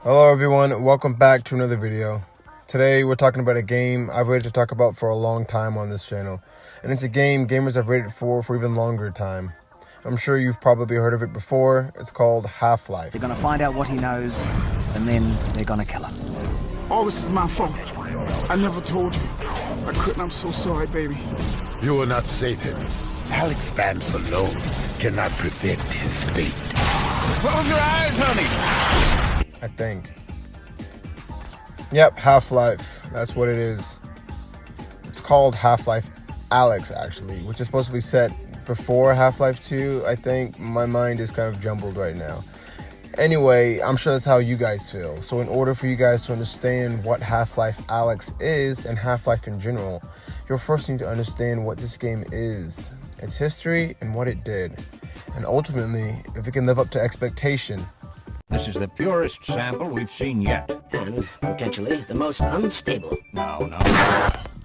Hello everyone, welcome back to another video. Today we're talking about a game I've waited to talk about for a long time on this channel. And it's a game gamers have waited for even longer time. I'm sure you've probably heard of it before. It's called Half-Life. They're gonna find out what he knows, and then they're gonna kill him. All this is my fault. I never told you. I couldn't. I'm so sorry, baby. You will not save him. Alyx Vance alone cannot prevent his fate. Close your eyes, honey! I think. Yep, Half-Life. That's what it is. It's called Half-Life Alyx, actually, which is supposed to be set before Half-Life 2, I think. My mind is kind of jumbled right now. Anyway, I'm sure that's how you guys feel. So in order for you guys to understand what Half-Life Alyx is and Half-Life in general, you'll first need to understand what this game is, its history, and what it did. And ultimately, if it can live up to expectation. This is the purest sample we've seen yet. And potentially the most unstable. No.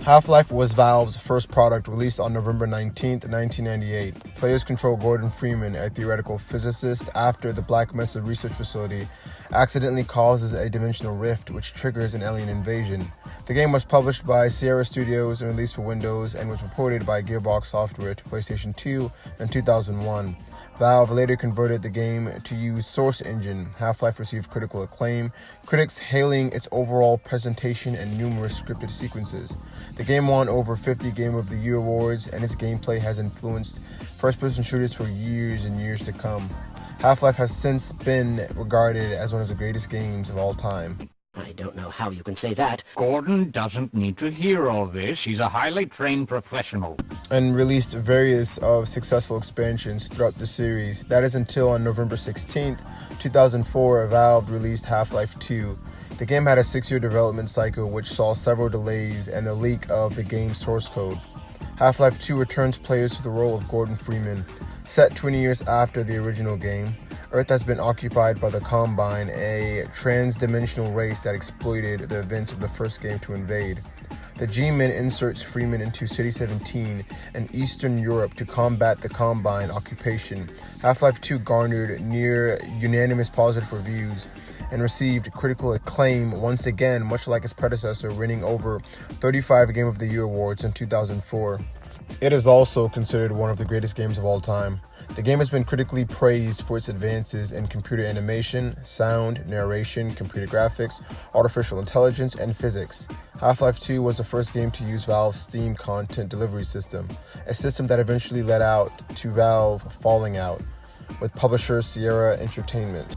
Half-Life was Valve's first product, released on November 19th, 1998. Players control Gordon Freeman, a theoretical physicist, after the Black Mesa research facility accidentally causes a dimensional rift which triggers an alien invasion. The game was published by Sierra Studios and released for Windows and was reported by Gearbox Software to PlayStation 2 in 2001. Valve later converted the game to use Source Engine. Half-Life received critical acclaim, critics hailing its overall presentation and numerous scripted sequences. The game won over 50 Game of the Year awards, and its gameplay has influenced first-person shooters for years and years to come. Half-Life has since been regarded as one of the greatest games of all time. I don't know how you can say that. Gordon doesn't need to hear all this. He's a highly trained professional. And released various of successful expansions throughout the series. That is until on November 16th, 2004, Valve released Half-Life 2. The game had a 6-year development cycle which saw several delays and the leak of the game's source code. Half-Life 2 returns players to the role of Gordon Freeman. Set 20 years after the original game, Earth has been occupied by the Combine, a trans-dimensional race that exploited the events of the first game to invade. The G-Men inserts Freeman into City 17 in Eastern Europe to combat the Combine occupation. Half-Life 2 garnered near unanimous positive reviews and received critical acclaim once again, much like its predecessor, winning over 35 Game of the Year awards in 2004. It is also considered one of the greatest games of all time. The game has been critically praised for its advances in computer animation, sound, narration, computer graphics, artificial intelligence, and physics. Half-Life 2 was the first game to use Valve's Steam content delivery system, a system that eventually led out to Valve falling out with publisher Sierra Entertainment.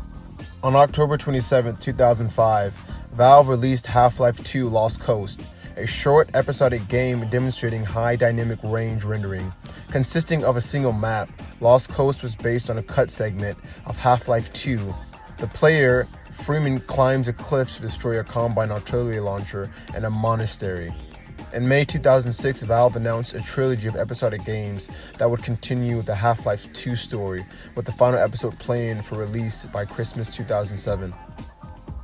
On October 27, 2005, Valve released Half-Life 2 Lost Coast, a short episodic game demonstrating high dynamic range rendering. Consisting of a single map, Lost Coast was based on a cut segment of Half-Life 2. The player, Freeman, climbs a cliff to destroy a Combine artillery launcher and a monastery. In May 2006, Valve announced a trilogy of episodic games that would continue the Half-Life 2 story, with the final episode planned for release by Christmas 2007.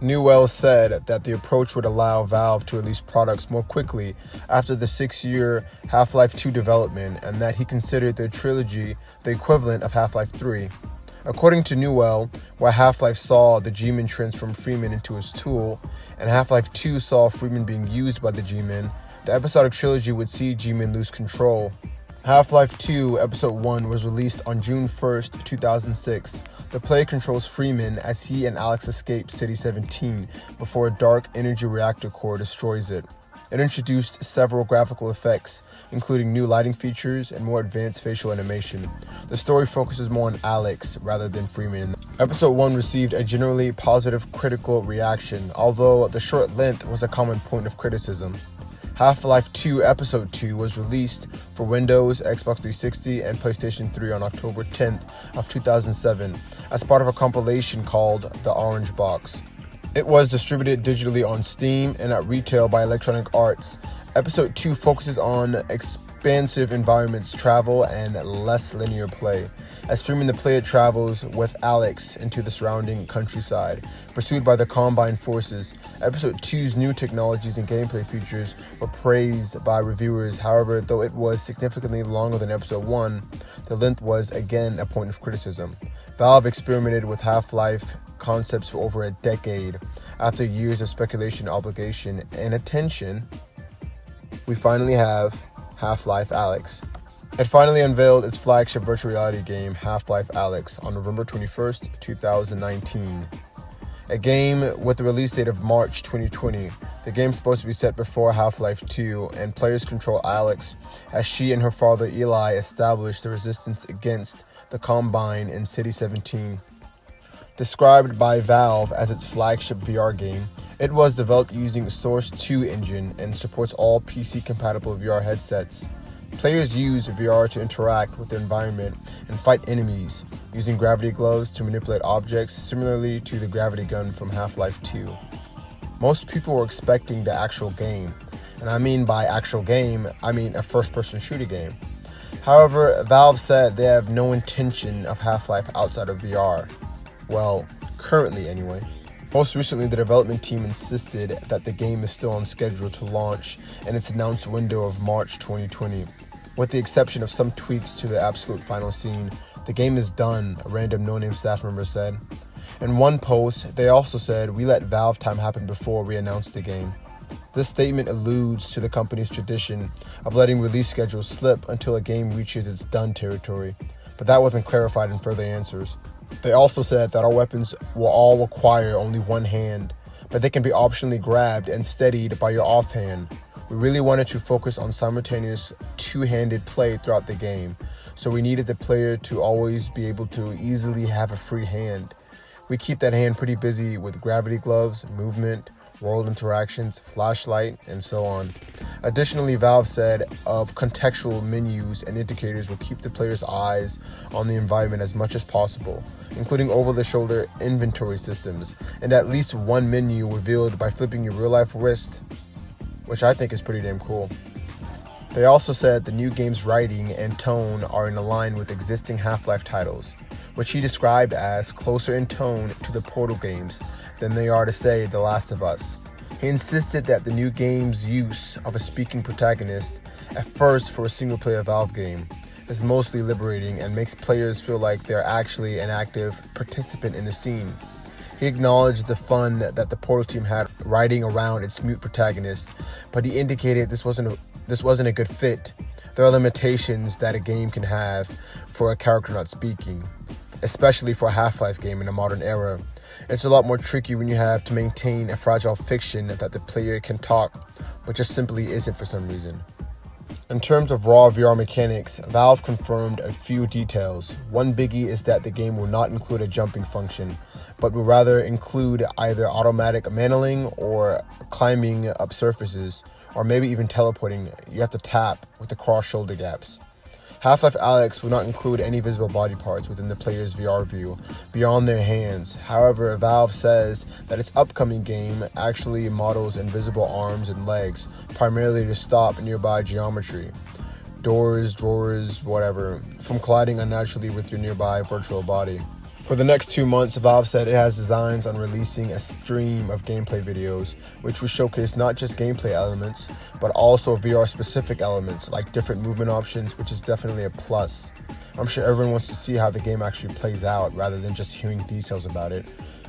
Newell said that the approach would allow Valve to release products more quickly after the 6-year Half-Life 2 development, and that he considered the trilogy the equivalent of Half-Life 3. According to Newell, where Half-Life saw the G-Men transform Freeman into his tool, and Half-Life 2 saw Freeman being used by the G-Men, the episodic trilogy would see G-Men lose control. Half-Life 2 Episode 1 was released on June 1st, 2006. The player controls Freeman as he and Alyx escape City 17 before a dark energy reactor core destroys it. It introduced several graphical effects, including new lighting features and more advanced facial animation. The story focuses more on Alyx rather than Freeman. Episode 1 received a generally positive critical reaction, although the short length was a common point of criticism. Half-Life 2 Episode 2 was released for Windows, Xbox 360, and PlayStation 3 on October 10th of 2007 as part of a compilation called The Orange Box. It was distributed digitally on Steam and at retail by Electronic Arts. Episode 2 focuses on expansive environments, travel, and less linear play, as Freeman the player travels with Alyx into the surrounding countryside, pursued by the Combine forces. Episode 2's new technologies and gameplay features were praised by reviewers. However, though it was significantly longer than Episode 1, the length was again a point of criticism. Valve experimented with Half-Life concepts for over a decade. After years of speculation, obligation, and attention, we finally have Half-Life Alyx. It finally unveiled its flagship virtual reality game, Half-Life Alyx, on November 21st, 2019. A game with the release date of March 2020. The game's supposed to be set before Half-Life 2, and players control Alyx as she and her father Eli establish the resistance against the Combine in City 17. Described by Valve as its flagship VR game, it was developed using Source 2 engine and supports all PC-compatible VR headsets. Players use VR to interact with the environment and fight enemies, using gravity gloves to manipulate objects similarly to the gravity gun from Half-Life 2. Most people were expecting the actual game, and I mean by actual game, I mean a first-person shooter game. However, Valve said they have no intention of Half-Life outside of VR. Well, currently anyway. Most recently, the development team insisted that the game is still on schedule to launch in its announced window of March 2020. With the exception of some tweaks to the absolute final scene, the game is done, a random no-name staff member said. In one post, they also said, "We let Valve time happen before we announced the game." This statement alludes to the company's tradition of letting release schedules slip until a game reaches its done territory, but that wasn't clarified in further answers. They also said that our weapons will all require only one hand, but they can be optionally grabbed and steadied by your offhand. We really wanted to focus on simultaneous two-handed play throughout the game, so we needed the player to always be able to easily have a free hand. We keep that hand pretty busy with gravity gloves, movement, world interactions, flashlight, and so on. Additionally, Valve said of contextual menus and indicators will keep the player's eyes on the environment as much as possible, including over-the-shoulder inventory systems, and at least one menu revealed by flipping your real-life wrist, which I think is pretty damn cool. They also said the new game's writing and tone are in line with existing Half-Life titles, which he described as closer in tone to the Portal games than they are to, say, The Last of Us. He insisted that the new game's use of a speaking protagonist, at first for a single-player Valve game, is mostly liberating and makes players feel like they're actually an active participant in the scene. He acknowledged the fun that the Portal team had riding around its mute protagonist, but he indicated this wasn't a good fit. There are limitations that a game can have for a character not speaking, especially for a Half-Life game in a modern era. It's a lot more tricky when you have to maintain a fragile fiction that the player can talk, but just simply isn't for some reason. In terms of raw VR mechanics, Valve confirmed a few details. One biggie is that the game will not include a jumping function, but will rather include either automatic mantling or climbing up surfaces, or maybe even teleporting. You have to tap with the cross shoulder gaps. Half-Life Alyx will not include any visible body parts within the player's VR view beyond their hands. However, Valve says that its upcoming game actually models invisible arms and legs, primarily to stop nearby geometry, doors, drawers, whatever, from colliding unnaturally with your nearby virtual body. For the next 2 months, Valve said it has designs on releasing a stream of gameplay videos, which will showcase not just gameplay elements, but also VR-specific elements, like different movement options, which is definitely a plus. I'm sure everyone wants to see how the game actually plays out, rather than just hearing details about it.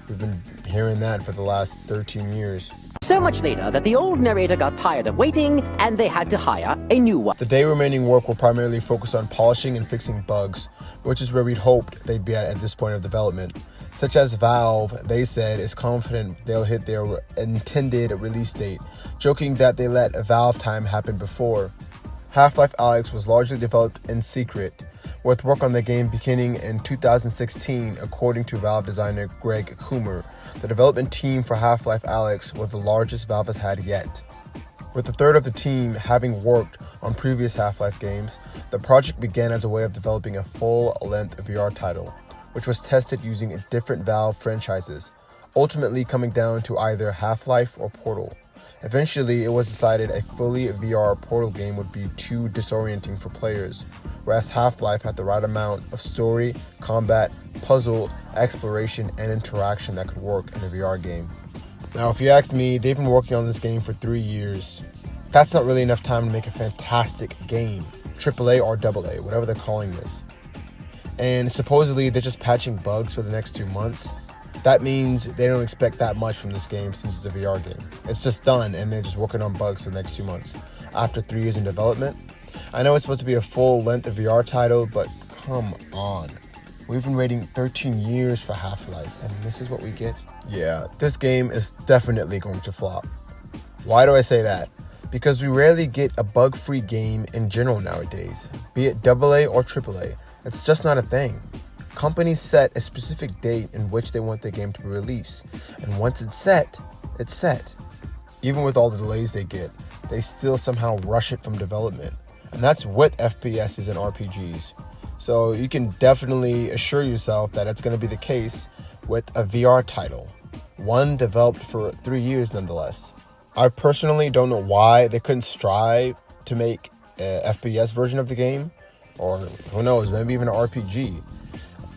We've been hearing that for the last 13 years. So much later that the old narrator got tired of waiting, and they had to hire a new one. The day remaining work will primarily focus on polishing and fixing bugs, which is where we'd hoped they'd be at this point of development. Such as Valve, they said, is confident they'll hit their intended release date, joking that they let Valve time happen before. Half-Life Alyx was largely developed in secret, with work on the game beginning in 2016, according to Valve designer Greg Coomer. The development team for Half-Life Alyx was the largest Valve has had yet. With a third of the team having worked on previous Half-Life games, the project began as a way of developing a full-length VR title, which was tested using different Valve franchises, ultimately coming down to either Half-Life or Portal. Eventually, it was decided a fully VR Portal game would be too disorienting for players, whereas Half-Life had the right amount of story, combat, puzzle, exploration, and interaction that could work in a VR game. Now, if you ask me, they've been working on this game for 3 years. That's not really enough time to make a fantastic game, AAA or AA, whatever they're calling this. And supposedly they're just patching bugs for the next 2 months. That means they don't expect that much from this game since it's a VR game. It's just done and they're just working on bugs for the next few months. After 3 years in development, I know it's supposed to be a full-length VR title, but come on. We've been waiting 13 years for Half-Life, and this is what we get? Yeah, this game is definitely going to flop. Why do I say that? Because we rarely get a bug-free game in general nowadays, be it AA or AAA. It's just not a thing. Companies set a specific date in which they want their game to be released, and once it's set, it's set. Even with all the delays they get, they still somehow rush it from development, and that's with FPSs and RPGs. So you can definitely assure yourself that it's going to be the case with a VR title, one developed for 3 years nonetheless. I personally don't know why they couldn't strive to make a FPS version of the game, or who knows, maybe even an RPG.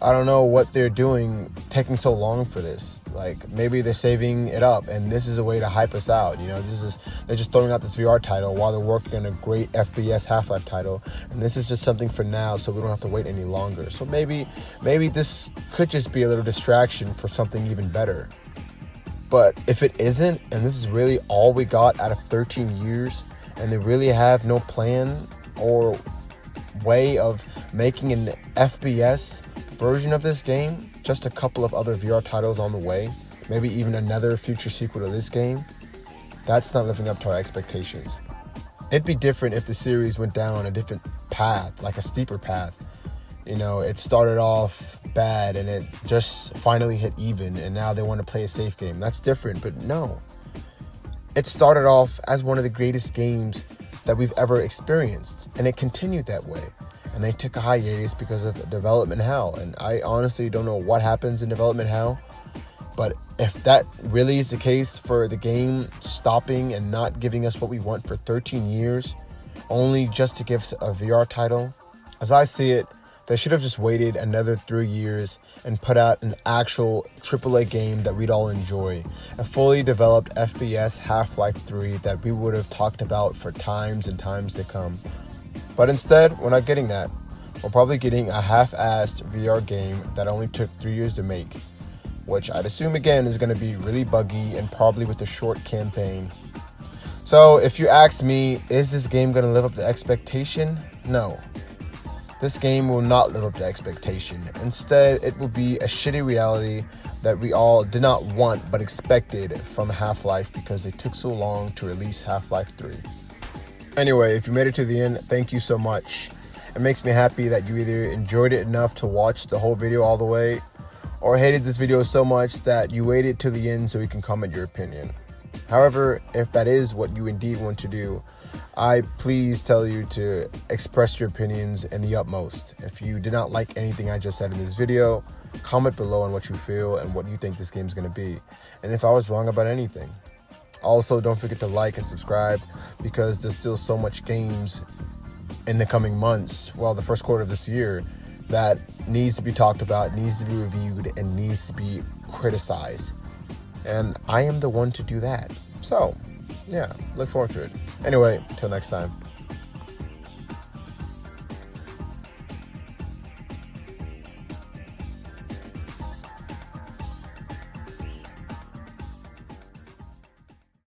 I don't know what they're doing taking so long for this. Like, maybe they're saving it up and this is a way to hype us out. You know, they're just throwing out this VR title while they're working on a great FPS Half-Life title, and this is just something for now so we don't have to wait any longer. So maybe this could just be a little distraction for something even better. But if it isn't, and this is really all we got out of 13 years, and they really have no plan or way of making an FPS version of this game, just a couple of other VR titles on the way, maybe even another future sequel to this game, that's not living up to our expectations. It'd be different if the series went down a different path, like a steeper path. You know, it started off bad and it just finally hit even, and now they want to play a safe game. That's different, but no. It started off as one of the greatest games that we've ever experienced, and it continued that way. And they took a hiatus because of development hell. And I honestly don't know what happens in development hell. But if that really is the case for the game stopping and not giving us what we want for 13 years, only just to give us a VR title, as I see it, they should have just waited another 3 years and put out an actual AAA game that we'd all enjoy. A fully developed FPS Half-Life 3 that we would have talked about for times and times to come. But instead, we're not getting that. We're probably getting a half-assed VR game that only took 3 years to make, which I'd assume again is going to be really buggy and probably with a short campaign. So if you ask me, is this game going to live up to expectation? No. This game will not live up to expectation. Instead, it will be a shitty reality that we all did not want but expected from Half-Life because they took so long to release Half-Life 3. Anyway, if you made it to the end, thank you so much. It makes me happy that you either enjoyed it enough to watch the whole video all the way, or hated this video so much that you waited to the end so you can comment your opinion. However, if that is what you indeed want to do, I please tell you to express your opinions in the utmost. If you did not like anything I just said in this video, comment below on what you feel and what you think this game is going to be, and if I was wrong about anything. Also, don't forget to like and subscribe because there's still so much games in the coming months, well, the first quarter of this year, that needs to be talked about, needs to be reviewed, and needs to be criticized. And I am the one to do that. So, yeah, look forward to it. Anyway, till next time.